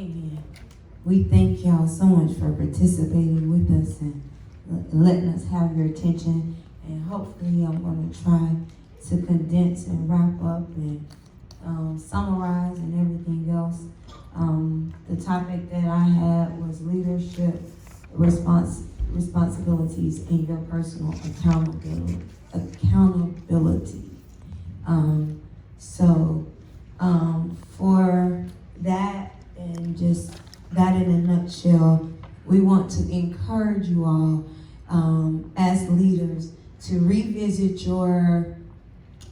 Amen. We thank y'all so much for participating with us and letting us have your attention. And hopefully I'm going to try to condense and wrap up and summarize and everything else. The topic that I had was leadership responsibilities and your personal accountability. For that and just that in a nutshell, we want to encourage you all as leaders to revisit your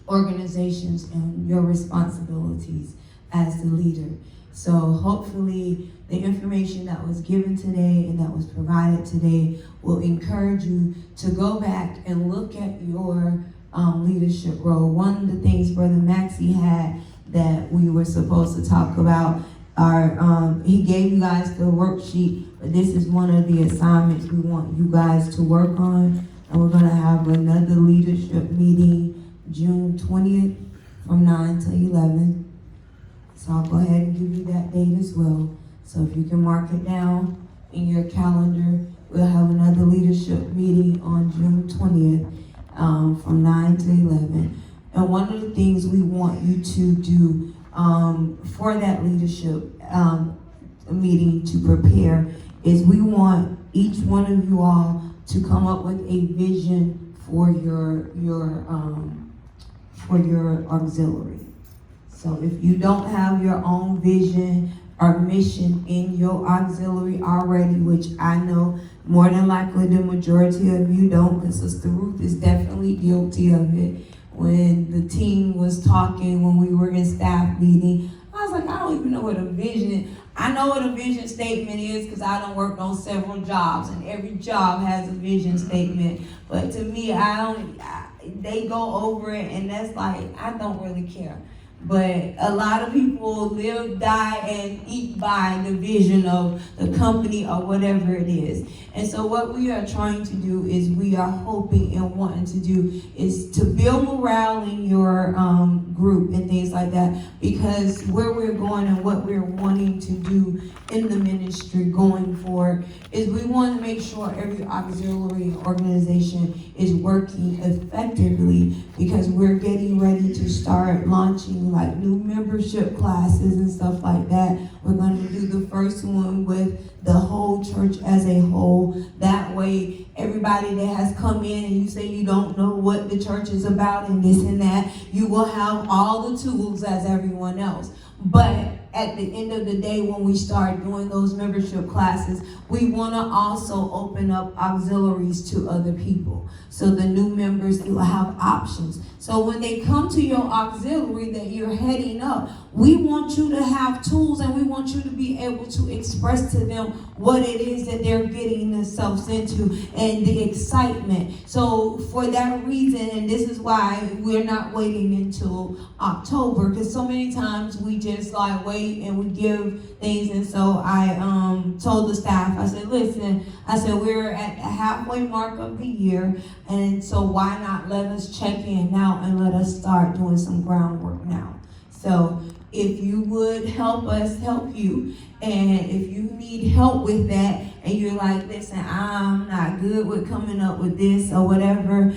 organizations and your responsibilities as the leader. So hopefully the information that was given today and that was provided today will encourage you to go back and look at your leadership role. One of the things Brother Maxie had that we were supposed to talk about he gave you guys the worksheet, but this is one of the assignments we want you guys to work on. And we're going to have another leadership meeting June 20th from 9 to 11. So I'll go ahead and give you that date as well. So if you can mark it down in your calendar, we'll have another leadership meeting on June 20th from 9 to 11. And one of the things we want you to do for that leadership meeting to prepare is we want each one of you all to come up with a vision for your auxiliary. So if you don't have your own vision or mission in your auxiliary already, which I know more than likely the majority of you don't, because Sister Ruth is definitely guilty of it. When the team was talking, when we were in staff meeting, I was like, I don't even know what a vision. I know what a vision statement is because I done worked on several jobs, and every job has a vision statement. But to me, they go over it, and that's like, I don't really care. But a lot of people live, die, and eat by the vision of the company or whatever it is. And so what we are trying to do is we are hoping and wanting to do is to build morale in your group and things like that, because where we're going and what we're wanting to do in the ministry going forward is we want to make sure every auxiliary organization is working effectively, because we're getting ready to start launching like new membership classes and stuff like that. We're going to do the first one with the whole church as a whole. That way, everybody that has come in and you say you don't know what the church is about and this and that, you will have all the tools as everyone else. But at the end of the day, when we start doing those membership classes, we want to also open up auxiliaries to other people. So the new members will have options. So when they come to your auxiliary that you're heading up, we want you to have tools, and we want you to be able to express to them what it is that they're getting themselves into and the excitement. So for that reason, and this is why we're not waiting until October, because so many times we just like wait and we give things. And so I told the staff, I said, listen, we're at the halfway mark of the year, and so why not let us check in now and let us start doing some groundwork now. So if you would help us help you, and if you need help with that, and you're like, listen, I'm not good with coming up with this or whatever,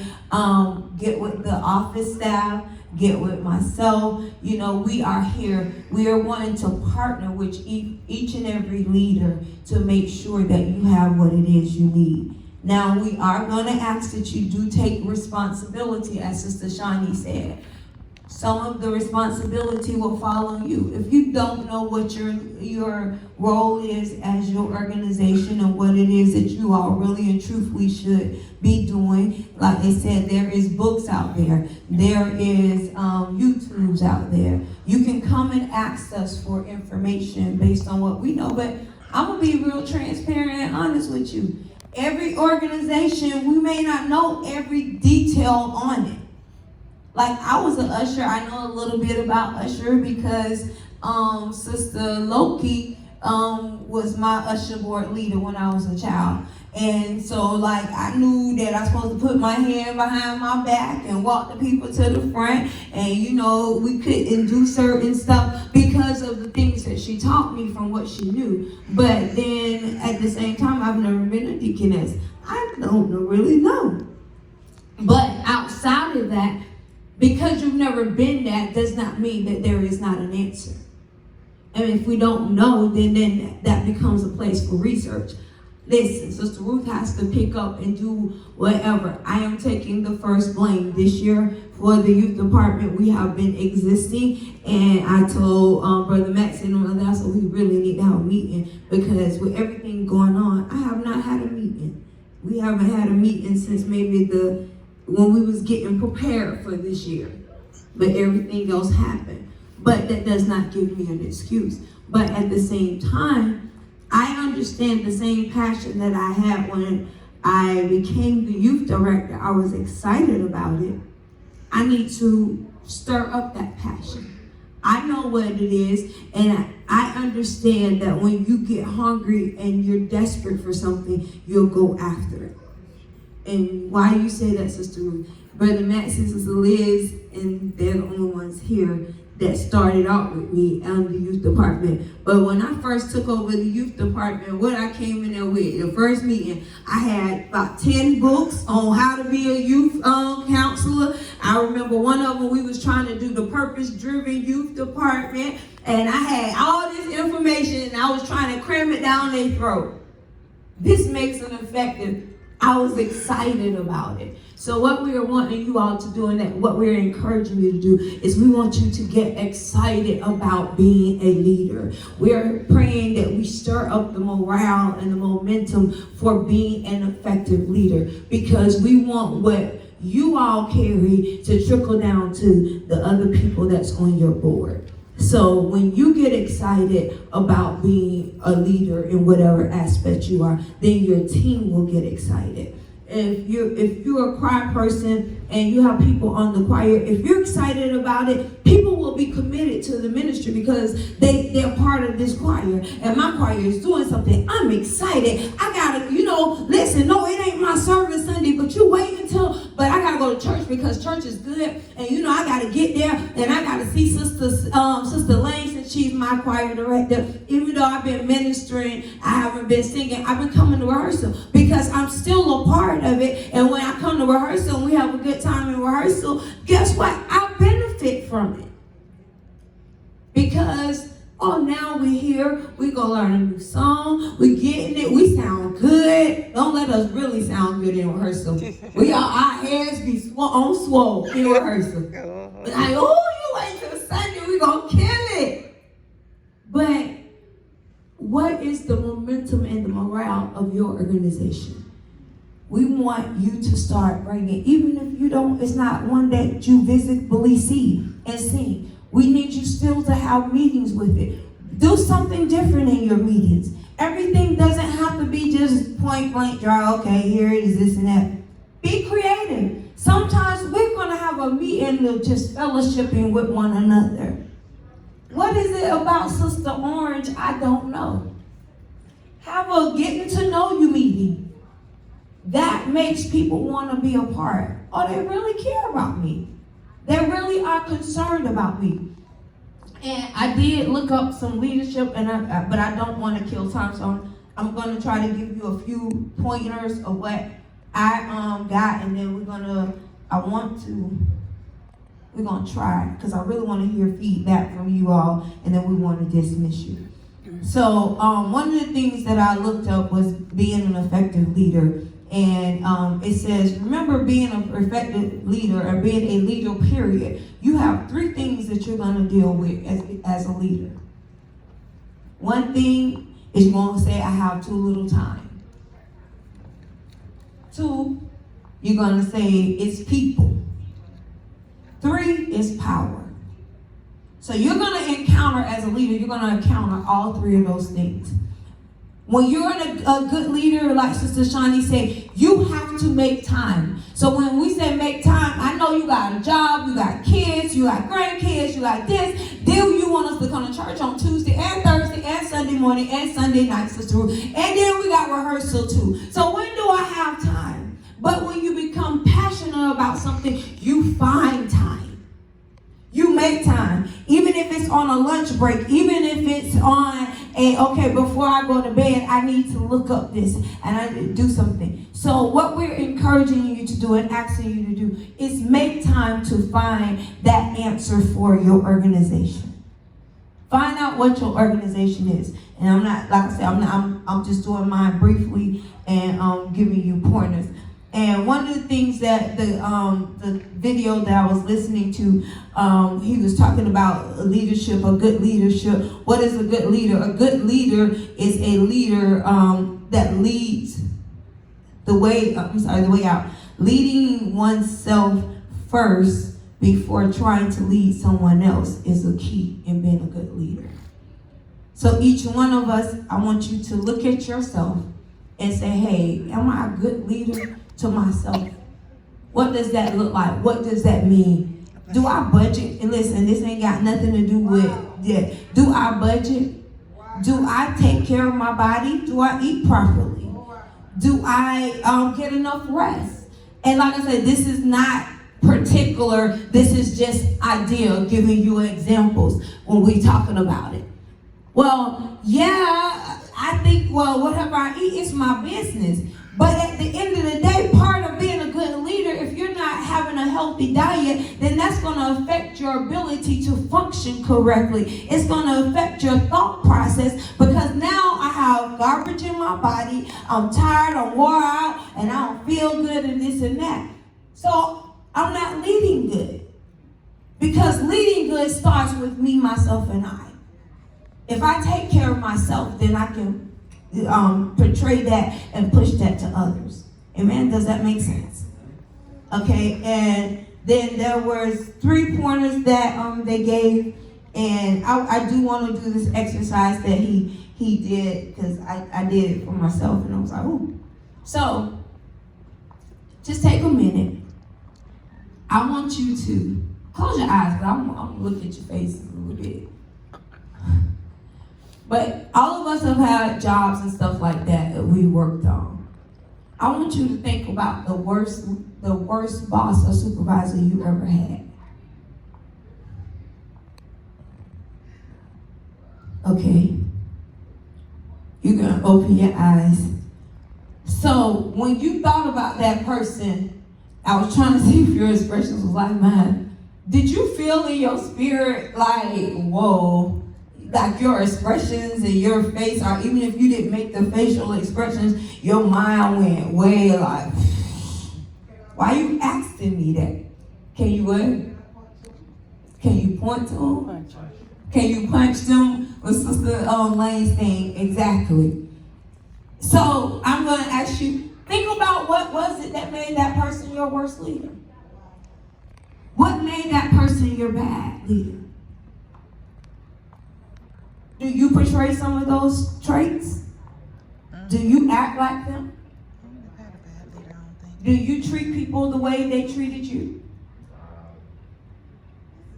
get with the office staff, get with myself. You know, we are here. We are wanting to partner with each and every leader to make sure that you have what it is you need. Now, we are going to ask that you do take responsibility, as Sister Shani said. Some of the responsibility will fall on you. If you don't know what your role is as your organization and what it is that you all really and truthfully should be doing, like they said, there is books out there. There is YouTubes out there. You can come and ask us for information based on what we know. But I'm going to be real transparent and honest with you. Every organization, we may not know every detail on it. Like, I was an usher. I know a little bit about usher because Sister Loki was my usher board leader when I was a child. And so, like, I knew that I was supposed to put my hand behind my back and walk the people to the front. And, you know, we couldn't do certain stuff because of the things that she taught me from what she knew. But then, at the same time, I've never been a deaconess. I don't really know. But outside of that, because you've never been that, does not mean that there is not an answer. And if we don't know, then that becomes a place for research. Listen, Sister Ruth has to pick up and do whatever. I am taking the first blame this year for the youth department. We have been existing, and I told Brother Max and that, so we really need to have a meeting, because with everything going on, I have not had a meeting. We haven't had a meeting since maybe when we was getting prepared for this year, but everything else happened. But that does not give me an excuse. But at the same time, I understand the same passion that I had when I became the youth director. I was excited about it. I need to stir up that passion. I know what it is, and I understand that when you get hungry and you're desperate for something, you'll go after it. And why you say that, Sister Ruth? Brother Max and Sister Liz, and they're the only ones here that started out with me on the youth department. But when I first took over the youth department, what I came in there with, the first meeting, I had about 10 books on how to be a youth counselor. I remember one of them, we was trying to do the purpose-driven youth department, and I had all this information, and I was trying to cram it down their throat. This makes an effective. I was excited about it. So what we are wanting you all to do, and that what we're encouraging you to do, is we want you to get excited about being a leader. We're praying that we stir up the morale and the momentum for being an effective leader, because we want what you all carry to trickle down to the other people that's on your board. So when you get excited about being a leader in whatever aspect you are, then your team will get excited. If you're a choir person and you have people on the choir, if you're excited about it, people will be committed to the ministry because they're part of this choir. And my choir is doing something. I'm excited. I gotta, listen, no, it ain't my service Sunday, but you wait but I gotta go to church because church is good. And I gotta get there and I gotta see Sister Lane, since she's my choir director. Even though I've been ministering, I haven't been singing, I've been coming to rehearsal because I'm still a part of it. And when I come to rehearsal and we have a good time in rehearsal, guess what? I benefit from it. Because now we're here, we gonna learn a new song, we getting it, we sound good. Don't let us really sound good in rehearsal. Our heads be on swole in rehearsal. Like, you wait till Sunday, we gonna kill it. But what is the momentum and the morale of your organization? We want you to start bringing, even if you don't, it's not one that you visibly see and sing. We need you still to have meetings with it. Do something different in your meetings. Everything doesn't have to be just point blank dry, okay, here it is, this and that. Be creative. Sometimes we're going to have a meeting of just fellowshipping with one another. What is it about Sister Orange? I don't know. Have a getting to know you meeting. That makes people want to be a part. Oh, they really care about me. They really are concerned about me. And I did look up some leadership, but I don't want to kill time, so I'm going to try to give you a few pointers of what I got, and then we're going to try, because I really want to hear feedback from you all, and then we want to dismiss you. So one of the things that I looked up was being an effective leader. And it says, remember, being an effective leader or being a leader, period, you have 3 things that you're going to deal with as a leader. One thing is you're going to say, I have too little time. 2, you're going to say, it's people. 3 is power. So you're going to encounter, as a leader, you're going to encounter all 3 of those things. When you're a good leader, like Sister Shani said, you have to make time. So when we say make time, I know you got a job, you got kids, you got grandkids, you got this. Then you want us to come to church on Tuesday and Thursday and Sunday morning and Sunday night, Sister Ruth. And then we got rehearsal too. So when do I have time? But when you become passionate about something, you find time. You make time. Even if it's on a lunch break, even if it's on okay, before I go to bed, I need to look up this and I need to do something. So what we're encouraging you to do and asking you to do is make time to find that answer for your organization. Find out what your organization is. And I'm not, like I said, I'm just doing mine briefly and giving you pointers. And one of the things that the video that I was listening to, he was talking about leadership, a good leadership. What is a good leader? A good leader is a leader that leads the way out. Leading oneself first before trying to lead someone else is a key in being a good leader. So each one of us, I want you to look at yourself and say, hey, am I a good leader to myself? What does that look like? What does that mean? Do I budget? And listen, this ain't got nothing to do with that. Do I budget? Do I take care of my body? Do I eat properly? Do I get enough rest? And like I said, this is not particular. This is just idea, giving you examples when we talking about it. Well, yeah, I think, well, whatever I eat is my business. But at the end of the day, part of being a good leader, if you're not having a healthy diet, then that's going to affect your ability to function correctly. It's going to affect your thought process, because now I have garbage in my body. I'm tired, I'm wore out, and I don't feel good and this and that. So I'm not leading good, because leading good starts with me, myself, and I. If I take care of myself, then I can portray that and push that to others. Amen? Does that make sense? Okay, and then there was 3 pointers that they gave, and I do want to do this exercise that he did, because I did it for myself, and I was like, ooh. So, just take a minute. I want you to close your eyes, but I'm going to look at your faces a little bit. But all of us have had jobs and stuff like that we worked on. I want you to think about the worst boss or supervisor you ever had. Okay. You're going to open your eyes. So when you thought about that person, I was trying to see if your expressions was like mine. Did you feel in your spirit like, whoa, like your expressions and your face, or even if you didn't make the facial expressions, your mind went way like, why are you asking me that? Can you what? Can you point to them? Can you punch them with Sister Lane's thing? Exactly. So I'm going to ask you, think about what was it that made that person your worst leader? What made that person your bad leader? Do you portray some of those traits? Do you act like them? Do you treat people the way they treated you?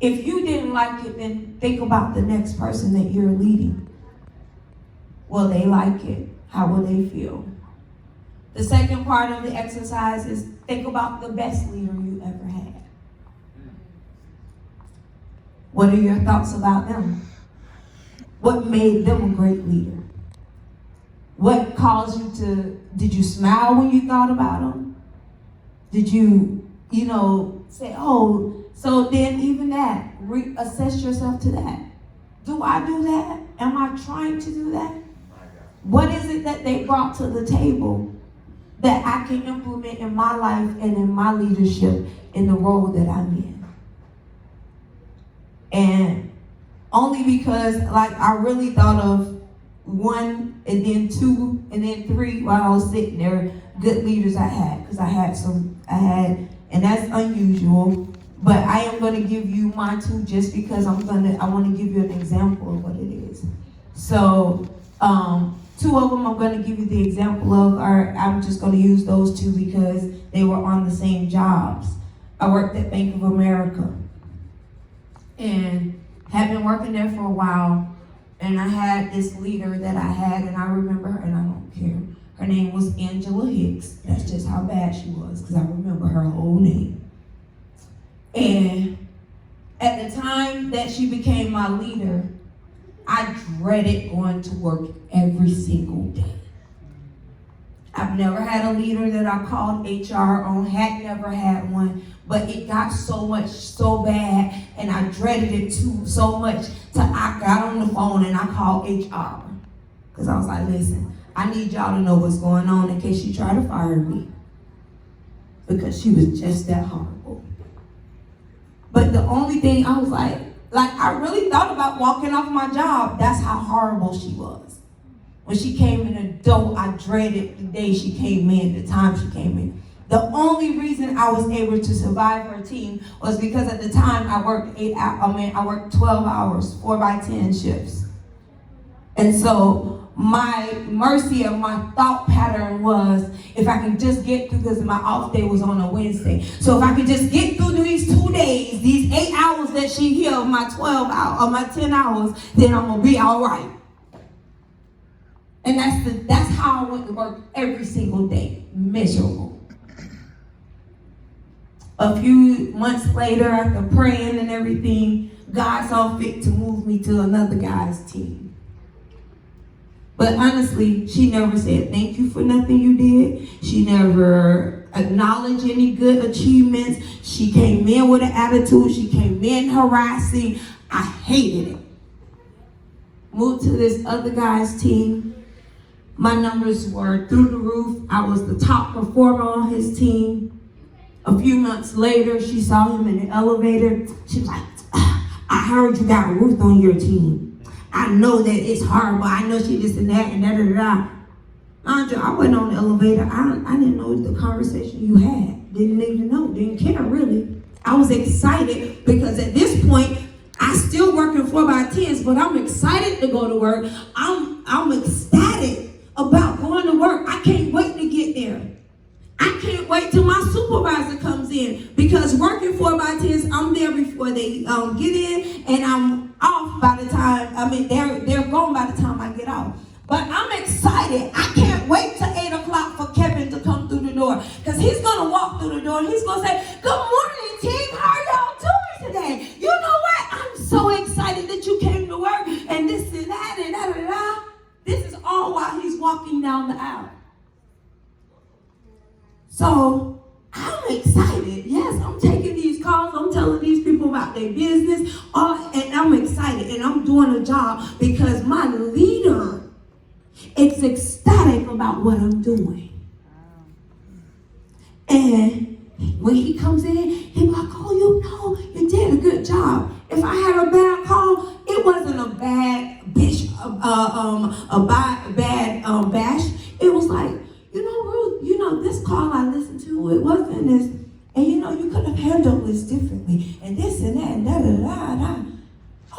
If you didn't like it, then think about the next person that you're leading. Will they like it? How will they feel? The second part of the exercise is think about the best leader you ever had. What are your thoughts about them? What made them a great leader? What caused you to, did you smile when you thought about them? Did you, say, oh, so then even that, reassess yourself to that. Do I do that? Am I trying to do that? What is it that they brought to the table that I can implement in my life and in my leadership in the role that I'm in? And only because, I really thought of 1 and then 2 and then 3 while I was sitting there, good leaders I had, because I had, and that's unusual, but I am going to give you mine too, just because I want to give you an example of what it is. So, 2 of them I'm going to give you the example of, or I'm just going to use those 2 because they were on the same jobs. I worked at Bank of America. And Had been working there for a while, and I had this leader that I had, and I remember her, and I don't care. Her name was Angela Hicks. That's just how bad she was, because I remember her whole name. And at the time that she became my leader, I dreaded going to work every single day. I've never had a leader that I called HR on, had never had one, but it got so bad, and I dreaded it too so much till I got on the phone and I called HR. Because I was like, listen, I need y'all to know what's going on in case she tried to fire me. Because she was just that horrible. But the only thing I was like I really thought about walking off my job. That's how horrible she was. When she came in the door, I dreaded the day she came in, the time she came in. The only reason I was able to survive her team was because at the time I worked 12 hours, 4x10 shifts. And so my mercy of my thought pattern was, if I could just get through, because my off day was on a Wednesday. So if I could just get through these 2 days, these 8 hours that she here of my 12 hours, or my 10 hours, then I'm gonna be all right. And that's how I went to work every single day, miserable. A few months later, after praying and everything, God saw fit to move me to another guy's team. But honestly, she never said thank you for nothing you did. She never acknowledged any good achievements. She came in with an attitude. She came in harassing. I hated it. Moved to this other guy's team. My numbers were through the roof. I was the top performer on his team. A few months later, she saw him in the elevator. She was like, I heard you got Ruth on your team. I know that it's horrible. I know she this and that and da-da-da-da. Mind you, I wasn't on the elevator. I didn't know the conversation you had. Didn't need to know. Didn't care, really. I was excited because at this point, I still working 4x10s, but I'm excited to go to work. I'm ecstatic about going to work. I can't wait to get there. I can't wait till my supervisor comes in, because working 4x10s, I'm there before they get in, and I'm off by the time, they're gone by the time I get off. But I'm excited. I can't wait till 8 o'clock for Kevin to come through the door, because he's going to walk through the door and he's going to say, good morning, team. How are y'all doing today? You know what? I'm so excited that you came to work and this and that and da-da-da-da. This is all while he's walking down the aisle. So I'm excited. Yes, I'm taking these calls. I'm telling these people about their business. And I'm excited. And I'm doing a job because my leader is ecstatic about what I'm doing. And when he comes in, he's like, oh, you did a good job. If I had a bad call, it wasn't a bad bash. It was like, Ruth, this call I listened to, it wasn't this, and you could have handled this differently, and this and that, and da-da-da-da.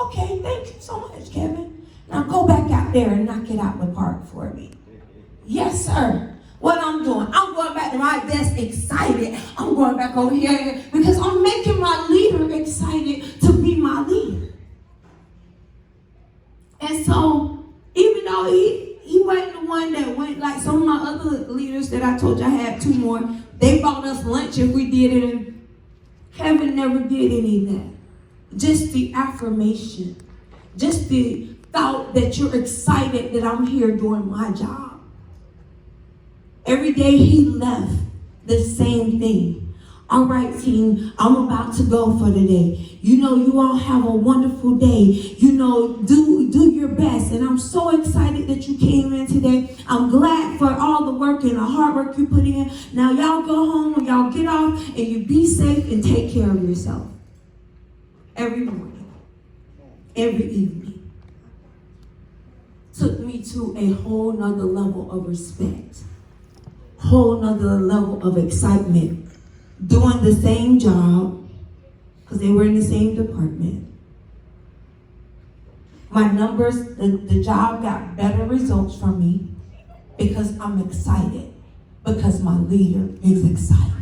Okay, thank you so much, Kevin. Now go back out there and knock it out the park for me. Yes, sir. What I'm doing, I'm going back to my desk excited. I'm going back over here because I'm making my leader excited to be my leader. And so, even though he wasn't the one that went, like some of my other leaders that I told you, I had 2 more, they bought us lunch if we did it, and Kevin never did any of that. Just the affirmation, just the thought that you're excited that I'm here doing my job. Every day he left the same thing. All right, team, I'm about to go for the day. You all have a wonderful day. Do your best. And I'm so excited that you came in today. I'm glad for all the work and the hard work you put in. Now y'all go home and y'all get off and you be safe and take care of yourself. Every morning, every evening. Took me to a whole nother level of respect. Whole nother level of excitement. Doing the same job, because they were in the same department. My numbers, the job got better results from me because I'm excited, because my leader is excited.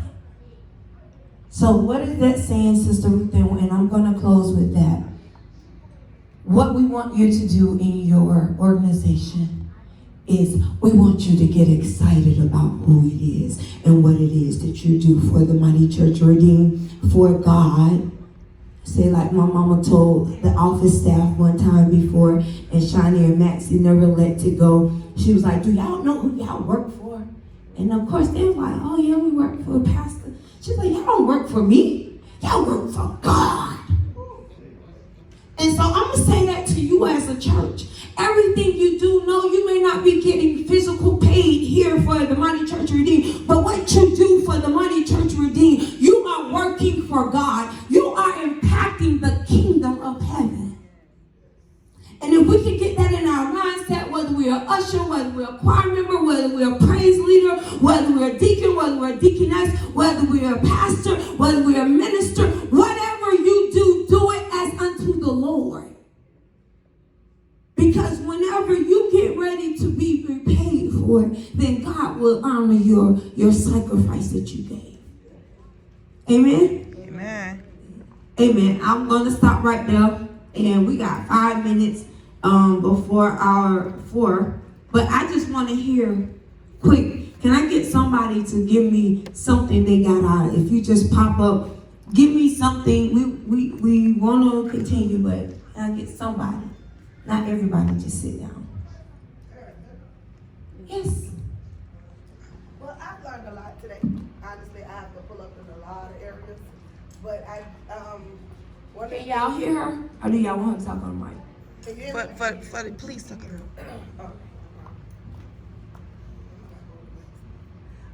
So what is that saying, Sister Ruth? And I'm going to close with that. what we want you to do in your organization is we want you to get excited about who it is and what it is that you do for the Mighty Church Redeemed, for God. Say like my mama told the office staff one time before, and Shani and Maxie never let it go. She was like, do y'all know who y'all work for? And of course they were like, oh yeah, we work for a pastor. She's like, y'all don't work for me. Y'all work for God. And so I'm going to say that to you as a church. Everything you do, know you may not be getting physical paid here for the Mighty Church Redeemed, but what you do for the Mighty Church Redeemed, you are working for God. You are impacting the kingdom of heaven. And if we can get that in our mindset, whether we're an usher, whether we're a choir member, whether we're a praise leader, whether we're a deacon, whether we're a deaconess, whether we're a pastor, whether we're a minister, whatever you do, do it as unto the Lord. Because whenever you get ready to be repaid for it, then God will honor your sacrifice that you gave. Amen? Amen. Amen. I'm going to stop right there. And we got 5 minutes before our 4. But I just want to hear quick. Can I get somebody to give me something they got out? If you just pop up, give me something. We want to continue, but can I get somebody? Not everybody, just sit down. Yes. Well, I've learned a lot today. Honestly, I have to pull up in a lot of areas. But Can y'all hear her? Or do y'all want her to talk on the mic? Please talk to her.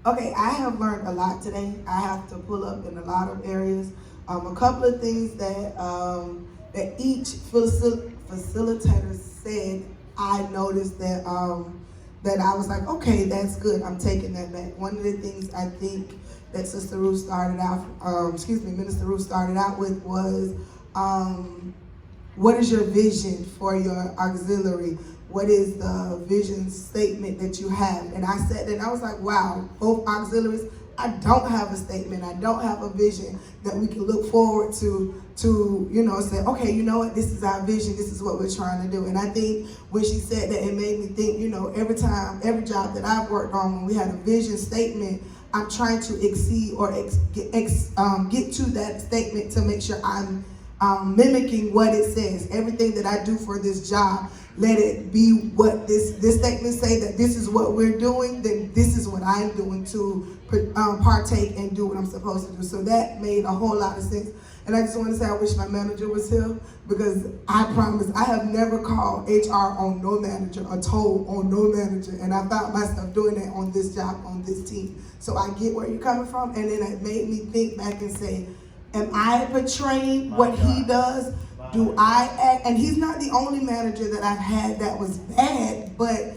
Okay, I have learned a lot today. I have to pull up in a lot of areas. A couple of things that that each facilitator said, I noticed that that I was like, okay, that's good. I'm taking that back. One of the things I think that Minister Ruth started out with was, what is your vision for your auxiliary? What is the vision statement that you have? And I said, and I was like, wow, both auxiliaries, I don't have a statement. I don't have a vision that we can look forward to say, okay, you know what, this is our vision. This is what we're trying to do. And I think when she said that, it made me think, every job that I've worked on, when we had a vision statement, I'm trying to exceed or get to that statement to make sure I'm mimicking what it says. Everything that I do for this job, let it be what this statement say, that this is what we're doing, then this is what I'm doing to partake and do what I'm supposed to do. So that made a whole lot of sense. And I just want to say I wish my manager was here, because I promise I have never called HR on no manager or told on no manager. And I found myself doing that on this job, on this team. So I get where you're coming from. And then it made me think back and say, am I portraying what he does? Do I act? And he's not the only manager that I've had that was bad, but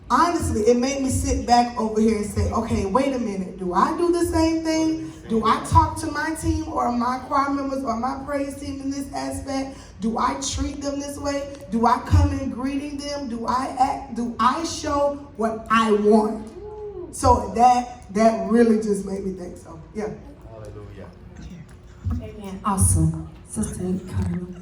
honestly, it made me sit back over here and say, okay, wait a minute. Do I do the same thing? Do I talk to my team or my choir members or my praise team in this aspect? Do I treat them this way? Do I come in greeting them? Do I act? Do I show what I want? So that really just made me think. So, yeah. Hallelujah. Amen. Awesome. Sister Carla.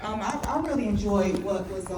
I really enjoyed what was